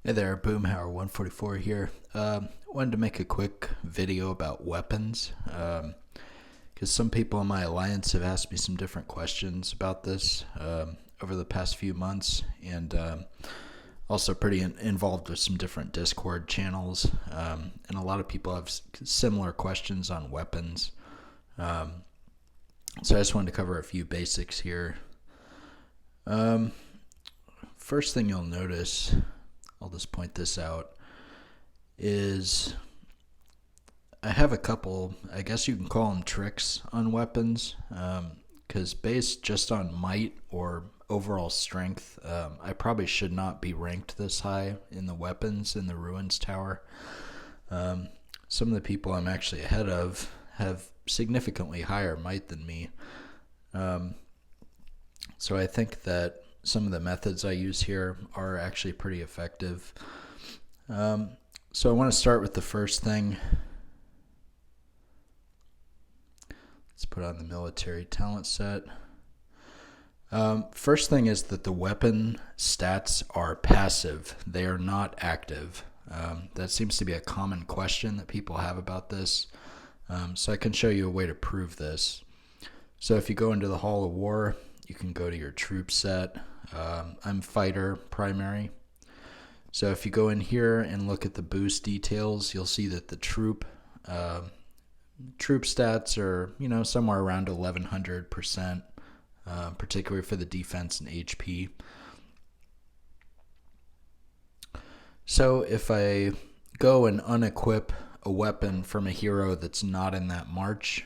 Hey there, Boomhauer 144 here. Wanted to make a quick video about weapons because some people in my alliance have asked me some different questions about this over the past few months, and also pretty involved with some different Discord channels. And a lot of people have similar questions on weapons. So I just wanted to cover a few basics here. First thing you'll notice, I'll just point this out, is I have a couple, I guess you can call them tricks on weapons, because based just on might or overall strength, I probably should not be ranked this high in the weapons in the Ruins Tower. Some of the people I'm actually ahead of have significantly higher might than me. So I think that some of the methods I use here are actually pretty effective. So I want to start with the first thing. Let's put on the military talent set. First thing is that the weapon stats are passive. They are not active. That seems to be a common question that people have about this. So I can show you a way to prove this. So if you go into the Hall of War, you can go to your troop set. I'm fighter primary. So if you go in here and look at the boost details, you'll see that the troop stats are, somewhere around 1100%, particularly for the defense and HP. So if I go and unequip a weapon from a hero that's not in that march,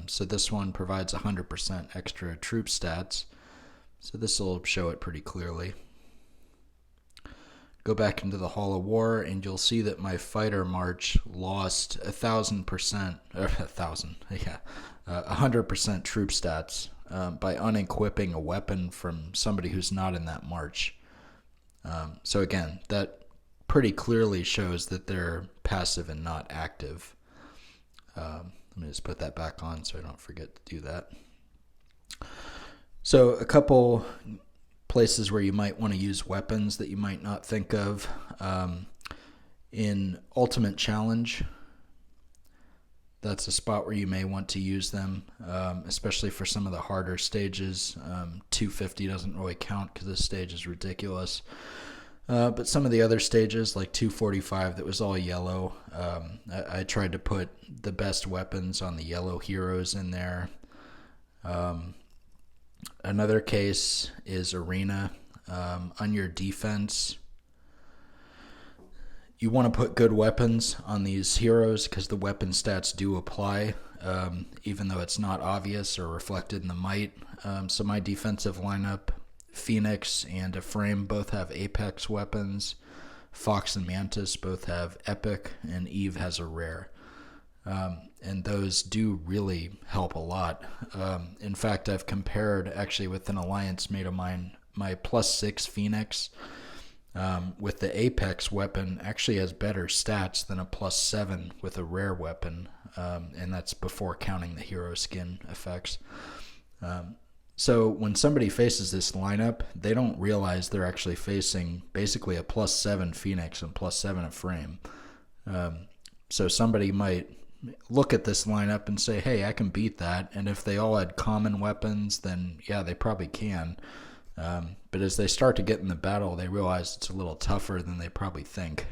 so this one provides 100% extra troop stats. So this will show it pretty clearly. Go back into the Hall of War and you'll see that my fighter march lost 1,000%, or 100% troop stats by unequipping a weapon from somebody who's not in that march. So again, that pretty clearly shows that they're passive and not active. Let me just put that back on so I don't forget to do that. So a couple places where you might want to use weapons that you might not think of. In Ultimate Challenge, that's a spot where you may want to use them, especially for some of the harder stages. 250 doesn't really count because this stage is ridiculous. But some of the other stages, like 245, that was all yellow, I tried to put the best weapons on the yellow heroes in there. Another case is Arena. On your defense, you want to put good weapons on these heroes because the weapon stats do apply, even though it's not obvious or reflected in the might. So my defensive lineup, Phoenix and Ephraim both have Apex weapons. Fox and Mantis both have Epic, and Eve has a rare. And those do really help a lot. In fact, I've compared actually with an alliance mate of mine, my +6 Phoenix with the Apex weapon actually has better stats than a +7 with a rare weapon, and that's before counting the hero skin effects. So when somebody faces this lineup, they don't realize they're actually facing basically a +7 Phoenix and +7 Ephraim. So somebody might look at this lineup and say, hey, I can beat that. And if they all had common weapons, then yeah, they probably can. But as they start to get in the battle, they realize it's a little tougher than they probably think.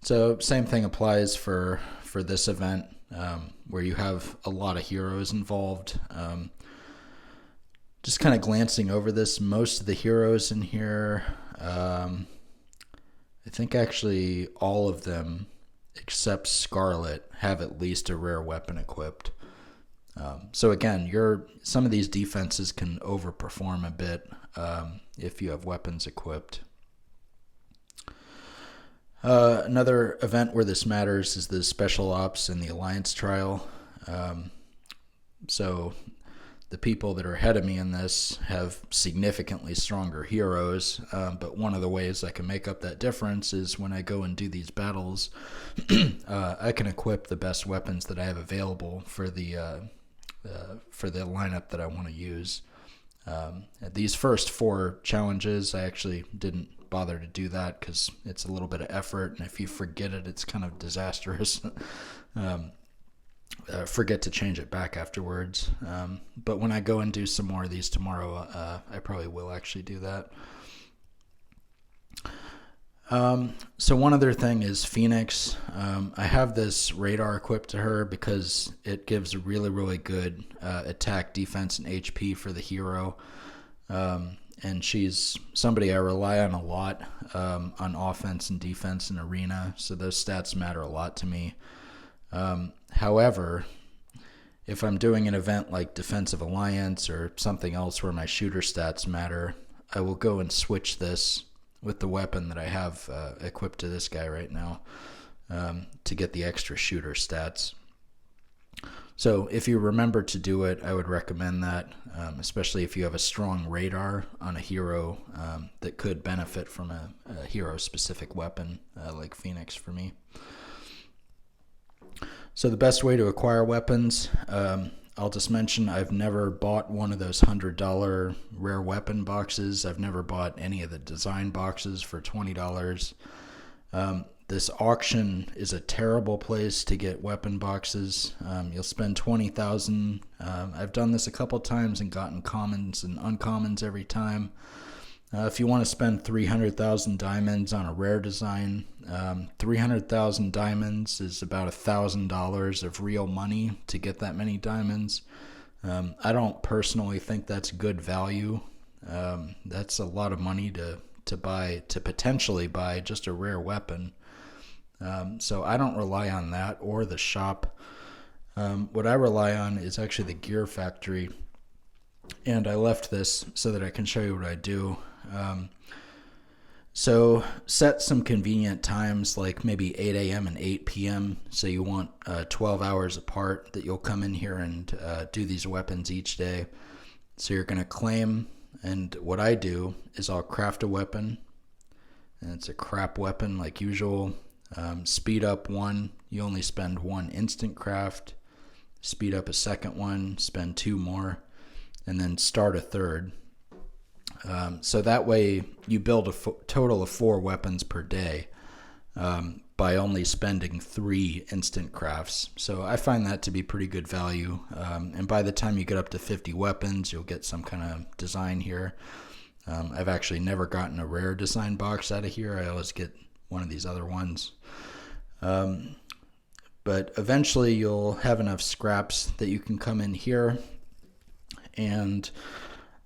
So same thing applies for this event, where you have a lot of heroes involved. Just kind of glancing over this, most of the heroes in here, I think actually all of them except Scarlet have at least a rare weapon equipped. So again, some of these defenses can overperform a bit if you have weapons equipped. Another event where this matters is the Special Ops and the Alliance Trial. So the people that are ahead of me in this have significantly stronger heroes, but one of the ways I can make up that difference is when I go and do these battles, I can equip the best weapons that I have available for the lineup that I want to use. These first 4 challenges, I actually didn't bother to do that because it's a little bit of effort, and if you forget it, it's kind of disastrous. Forget to change it back afterwards. But when I go and do some more of these tomorrow, I probably will actually do that. So one other thing is Phoenix. I have this radar equipped to her because it gives a really, really good attack, defense, and HP for the hero. And she's somebody I rely on a lot on offense and defense and arena, so those stats matter a lot to me. However, if I'm doing an event like Defensive Alliance or something else where my shooter stats matter, I will go and switch this with the weapon that I have equipped to this guy right now to get the extra shooter stats. So if you remember to do it, I would recommend that, especially if you have a strong radar on a hero that could benefit from a hero-specific weapon like Phoenix for me. So the best way to acquire weapons, I'll just mention I've never bought one of those $100 rare weapon boxes. I've never bought any of the design boxes for $20. This auction is a terrible place to get weapon boxes. You'll spend $20,000. I've done this a couple times and gotten commons and uncommons every time. If you want to spend 300,000 diamonds on a rare design, 300,000 diamonds is about $1,000 of real money to get that many diamonds. I don't personally think that's good value. That's a lot of money to potentially buy just a rare weapon. So I don't rely on that or the shop. What I rely on is actually the Gear Factory, and I left this so that I can show you what I do. So set some convenient times, like maybe 8 a.m. and 8 p.m. So you want 12 hours apart that you'll come in here and do these weapons each day. So you're going to claim, and what I do is I'll craft a weapon, and it's a crap weapon like usual. Speed up one, you only spend 1 instant craft. Speed up a second one, spend 2 more, and then start a third. So that way you build a total of 4 weapons per day by only spending 3 instant crafts. So I find that to be pretty good value. And by the time you get up to 50 weapons, you'll get some kind of design here. I've actually never gotten a rare design box out of here. I always get one of these other ones. But eventually you'll have enough scraps that you can come in here, and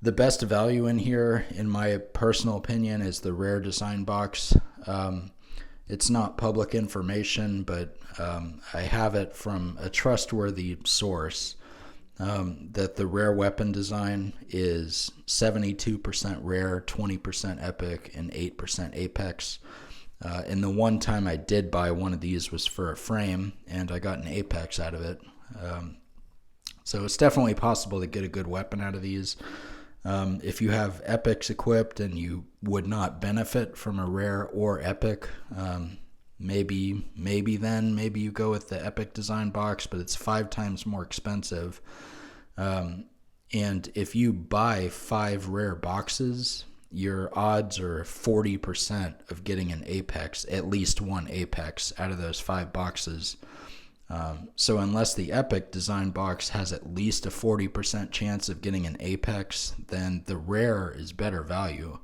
the best value in here, in my personal opinion, is the rare design box. It's not public information, but I have it from a trustworthy source that the rare weapon design is 72% rare, 20% epic, and 8% apex. And the one time I did buy one of these was for a frame, and I got an apex out of it. So it's definitely possible to get a good weapon out of these. If you have epics equipped and you would not benefit from a rare or epic, maybe you go with the epic design box, but it's 5 times more expensive. And if you buy 5 rare boxes, your odds are 40% of getting an apex, at least 1 apex out of those 5 boxes. So unless the epic design box has at least a 40% chance of getting an apex, then the rare is better value.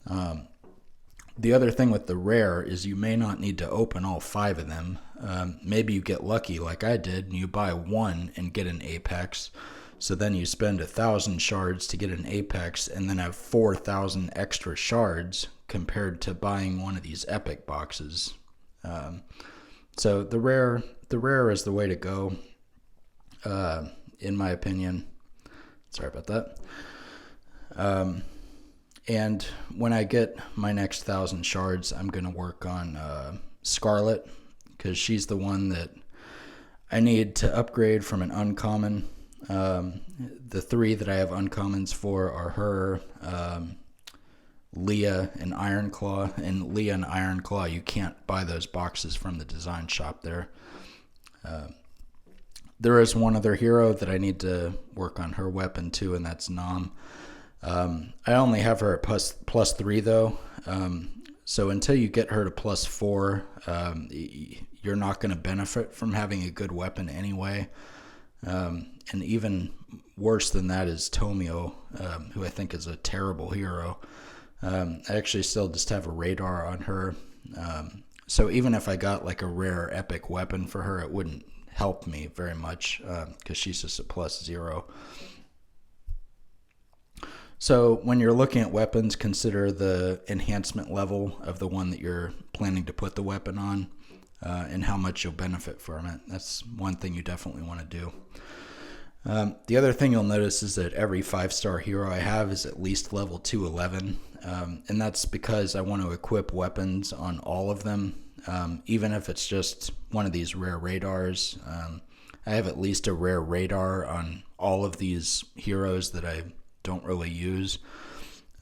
The other thing with the rare is you may not need to open all 5 of them. Maybe you get lucky like I did and you buy 1 and get an apex. So then you spend 1,000 shards to get an apex and then have 4,000 extra shards compared to buying one of these epic boxes. So the rare is the way to go, in my opinion. Sorry about that. And when I get my next 1,000 shards, I'm going to work on Scarlet, because she's the one that I need to upgrade from an uncommon. The 3 that I have uncommons for are her, Leah, and Ironclaw. And Leah and Ironclaw, you can't buy those boxes from the design shop there. There is one other hero that I need to work on her weapon too, and that's Nom. I only have her at plus 3 though. So until you get her to plus 4, you're not going to benefit from having a good weapon anyway. And even worse than that is Tomio, who I think is a terrible hero. I actually still just have a radar on her. So even if I got like a rare epic weapon for her, it wouldn't help me very much because she's just a plus 0. So when you're looking at weapons, consider the enhancement level of the one that you're planning to put the weapon on and how much you'll benefit from it. That's one thing you definitely want to do. The other thing you'll notice is that every 5-star hero I have is at least level 211, and that's because I want to equip weapons on all of them, even if it's just one of these rare radars. I have at least a rare radar on all of these heroes that I don't really use,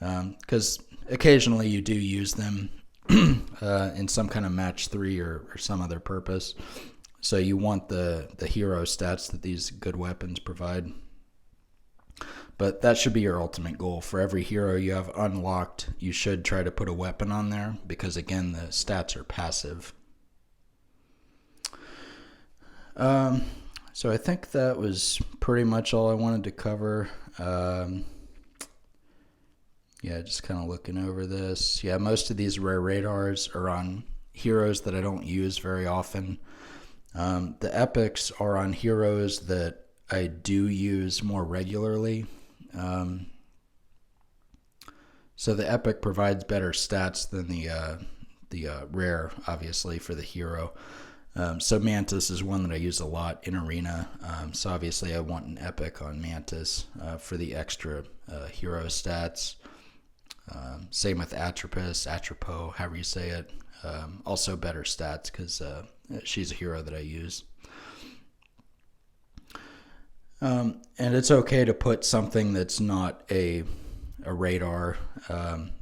because occasionally you do use them in some kind of match 3 or some other purpose. So you want the hero stats that these good weapons provide. But that should be your ultimate goal. For every hero you have unlocked, you should try to put a weapon on there because, again, the stats are passive. So I think that was pretty much all I wanted to cover. Yeah, just kind of looking over this. Yeah, most of these rare radars are on heroes that I don't use very often. The epics are on heroes that I do use more regularly. So the epic provides better stats than the rare, obviously, for the hero. So Mantis is one that I use a lot in Arena. So obviously I want an epic on Mantis for the extra hero stats. Same with Atropos, however you say it. Also better stats because she's a hero that I use. And it's okay to put something that's not a radar.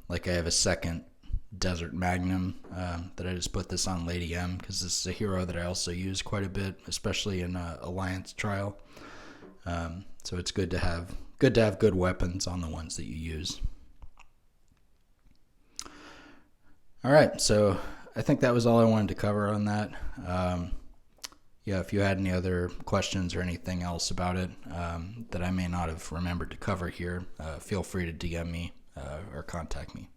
Like I have a second Desert Magnum that I just put this on Lady M because this is a hero that I also use quite a bit, especially in Alliance Trial. So it's good to have good weapons on the ones that you use. All right, so I think that was all I wanted to cover on that. Yeah, if you had any other questions or anything else about it that I may not have remembered to cover here, feel free to DM me or contact me.